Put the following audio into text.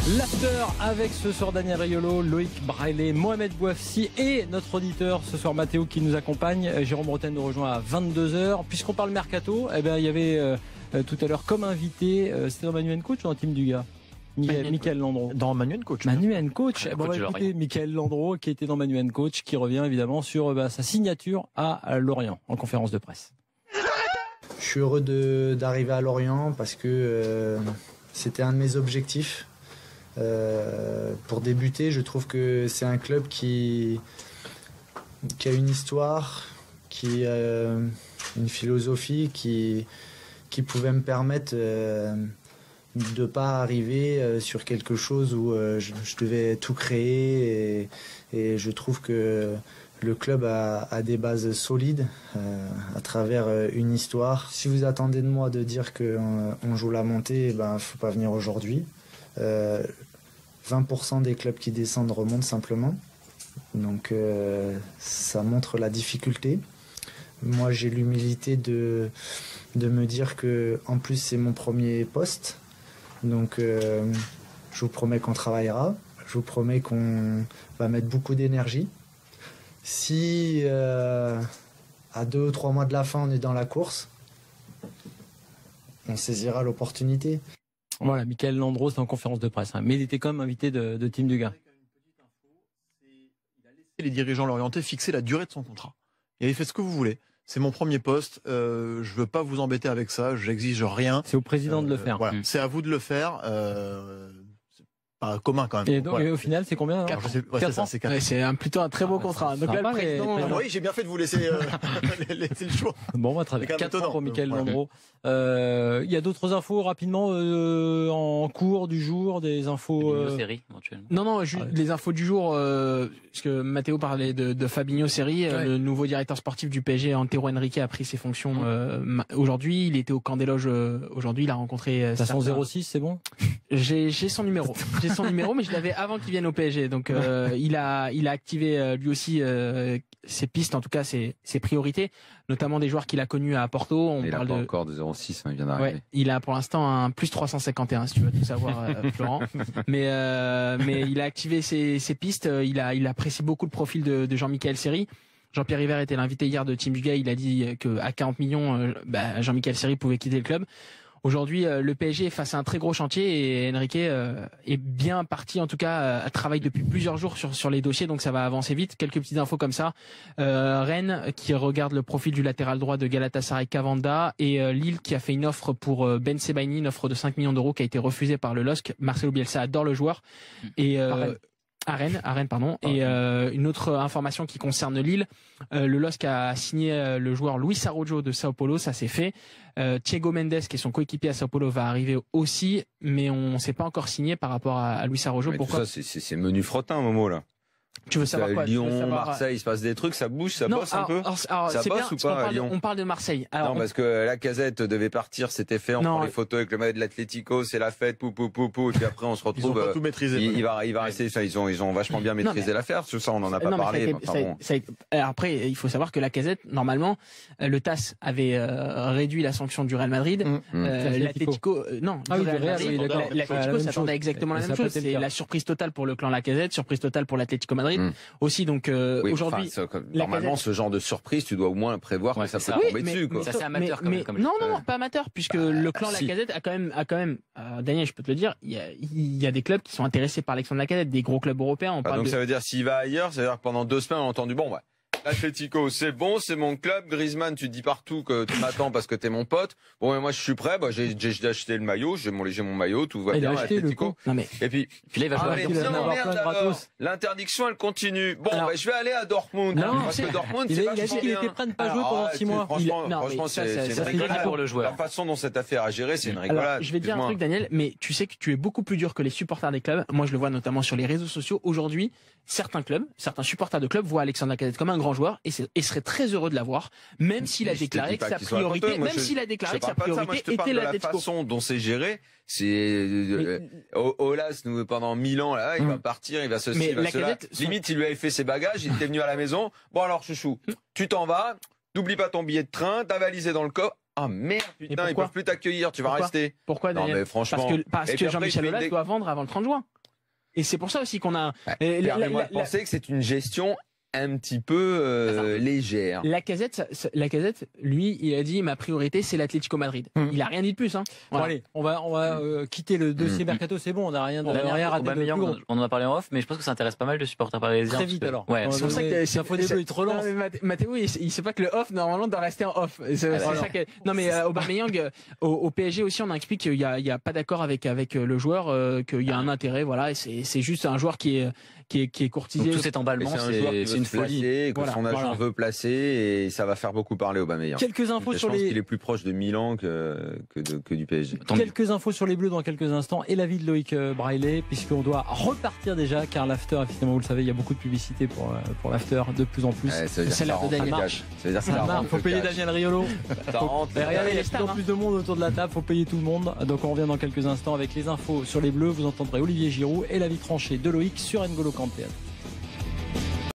L'after avec ce soir Daniel Riolo, Loïc Braillet, Mohamed Bouafsi et notre auditeur ce soir Mathéo qui nous accompagne. Jérôme Bretagne nous rejoint à 22h. Puisqu'on parle mercato, il y avait tout à l'heure comme invité, c'était dans Manu & Coach ou dans Team Dugas, Michael Landreau. Dans Manu & Coach. Manu & Coach. On va écouter Michael Landreau qui était dans Manu & Coach, qui revient évidemment sur sa signature à Lorient en conférence de presse. Je suis heureux d'arriver à Lorient parce que c'était un de mes objectifs. Pour débuter, je trouve que c'est un club qui a une histoire, qui a une philosophie qui pouvait me permettre de ne pas arriver sur quelque chose où je devais tout créer et je trouve que le club a des bases solides à travers une histoire. Si vous attendez de moi de dire qu'on joue la montée, faut pas venir aujourd'hui. 20% des clubs qui descendent remontent simplement. Donc ça montre la difficulté. Moi j'ai l'humilité de me dire que en plus c'est mon premier poste. Donc je vous promets qu'on travaillera. Je vous promets qu'on va mettre beaucoup d'énergie. Si à 2 ou 3 mois de la fin on est dans la course, on saisira l'opportunité. Voilà, Michael Landreau, c'est en conférence de presse, mais il était quand même invité de Team Dugas. Il a laissé les dirigeants l'orienter, fixer la durée de son contrat. Il avait fait ce que vous voulez. C'est mon premier poste, je veux pas vous embêter avec ça, j'exige rien. C'est au président de le faire. Voilà, c'est à vous de le faire. Pas commun quand même. Et, donc, voilà. Et au final, c'est combien? 4 ans. C'est 4 ans. C'est plutôt un très beau contrat. Donc là, le président... Oui, j'ai bien fait de vous laisser, laisser le choix. Bon, très bien. 4 ans pour Michael Landreau. Il y a d'autres infos rapidement en cours du jour, des infos. Série, éventuellement. Non, les infos du jour, parce que Mathéo parlait de Fabinho Seri, le nouveau directeur sportif du PSG, Antero Henrique, a pris ses fonctions aujourd'hui. Il était au camp des loges aujourd'hui, il a rencontré... T'as son 06, c'est bon? J'ai son numéro. J'ai son numéro, mais je l'avais avant qu'il vienne au PSG. Donc il a activé lui aussi ses pistes, en tout cas ses priorités, notamment des joueurs qu'il a connus à Porto. Il n'a pas encore de 06, il vient d'arriver. Ouais, il a pour l'instant un plus 351, si tu veux tout savoir, Florent. Mais il a activé ses pistes. Il apprécie beaucoup le profil de Jean-Michel Seri. Jean-Pierre River était l'invité hier de Team Dugas. Il a dit qu'à 40 millions, Jean-Michel Seri pouvait quitter le club. Aujourd'hui, le PSG est face à un très gros chantier et Henrique est bien parti, en tout cas, travaille depuis plusieurs jours sur les dossiers, donc ça va avancer vite. Quelques petites infos comme ça. Rennes qui regarde le profil du latéral droit de Galatasaray Cavanda et Lille qui a fait une offre pour Ben Sebaini, une offre de 5 millions d'euros qui a été refusée par le LOSC. Marcelo Bielsa adore le joueur. Et à Rennes, pardon. Et une autre information qui concerne Lille, le LOSC a signé le joueur Luis Araujo de Sao Paulo, ça c'est fait. Thiago Mendes, qui est son coéquipier à Sao Paulo, va arriver aussi, mais on ne s'est pas encore signé par rapport à Luis Araujo. Mais pourquoi? C'est menu frottin, Momo, là. Tu veux savoir quoi? Lyon, Marseille, il se passe des trucs, ça bouge, ça bosse un peu. Alors, ça bosse ou pas, Lyon? On parle de Marseille. Alors, non, parce que la Casette devait partir, c'était fait, on prend les photos avec le maillot de l'Atlético, c'est la fête, et puis après on se retrouve. Ils ont pas tout maîtrisé. Il va rester, ça, ils ont vachement bien maîtrisé l'affaire, ça on en a pas parlé. Après, il faut savoir que la Casette, normalement, le TAS avait réduit la sanction du Real Madrid. L'Atlético, l'Atlético s'attendait à exactement la même chose. C'est la surprise totale pour le clan Lacazette, surprise totale pour l'Atlético Madrid. Aussi, donc aujourd'hui, normalement, ce genre de surprise, tu dois au moins prévoir que ça peut tomber dessus. Ça c'est amateur quand même. Non, pas amateur, puisque le clan Lacazette a quand même. Daniel, je peux te le dire, il y a des clubs qui sont intéressés par Alexandre Lacazette, des gros clubs européens. Donc ça veut dire s'il va ailleurs, ça veut dire que pendant 2 semaines on a entendu l'Atlético, c'est bon, c'est mon club. Griezmann, tu dis partout que tu m'attends parce que t'es mon pote. Bon, mais moi je suis prêt. J'ai acheté le maillot, j'ai mon maillot, tout va bien. L'Atlético. Et puis là, il va jouer. L'interdiction, elle continue. Bon, je vais aller à Dortmund. Parce que Dortmund, il a dit qu'il était prêt à ne pas jouer pendant 6 mois. Franchement, c'est une rigolade pour le joueur. La façon dont cette affaire a géré, c'est une rigolade. Je vais te dire un truc, Daniel, mais tu sais que tu es beaucoup plus dur que les supporters des clubs. Moi, je le vois notamment sur les réseaux sociaux. Aujourd'hui, certains supporters de clubs voient Alexandre Lacazette comme un grand joueur et seraient très heureux de l'avoir, même s'il a déclaré que sa priorité, était l'Atlético. La façon dont c'est géré, c'est Olas, nous pendant 1000 ans là, il va partir, il va ceci, il va cela. Limite, il lui avait fait ses bagages, il était venu à la maison. Bon alors, chouchou, tu t'en vas. N'oublie pas ton billet de train, ta valise est dans le coffre. Ah merde, Et putain, ils pourquoi peuvent plus t'accueillir, tu vas Pourquoi rester. Pourquoi Non, Daniel mais franchement. Parce Et que puis après, Jean-Michel il fait une Aulas doit vendre avant le 30 juin. Et c'est pour ça aussi qu'on a. Permets-moi de penser que c'est une gestion un petit peu légère. La Casette, lui, il a dit ma priorité c'est l'Atlético Madrid. Il a rien dit de plus. Hein. Bon, Voilà. allez, on va quitter le dossier mercato, c'est bon, on n'a rien raté de plus gros. On en a parlé en off, mais je pense que ça intéresse pas mal de supporters parisiens. Très vite alors. Ouais. C'est pour ça que c'est info des Bleus, il te relance. Non, mais Mathéo, il sait pas que le off normalement doit rester en off. C'est ça que... Non mais Aubameyang au PSG aussi, on explique qu'il y a pas d'accord avec le joueur, qu'il y a un intérêt, voilà. Et c'est juste un joueur qui est courtisé. Donc, tout cet emballement, Mais c'est un joueur qui veut c'est une se folie. placer, que Voilà, son agent voilà. veut placer et ça va faire beaucoup parler Aubameyang. Quelques infos Je sur pense les qu'il est plus proche de Milan que du PSG. quelques infos sur les Bleus dans quelques instants et l'avis de Loïc Braillet puisqu'on doit repartir déjà car l'after évidemment vous le savez il y a beaucoup de publicité pour l'after de plus en plus. Ouais, ça veut dire C'est que l'heure ça de rentre Daniel. le cash. Ça veut dire que Ça ça marche, rentre faut le payer cash. Daniel Riolo. Ça rentre. Et regardez, il y a de les stars, plus en plus de monde autour de la table, faut payer tout le monde. Donc on revient dans quelques instants avec les infos sur les Bleus. Vous entendrez Olivier Giroud et l'avis tranché de Loïc sur N'Golo Kanté.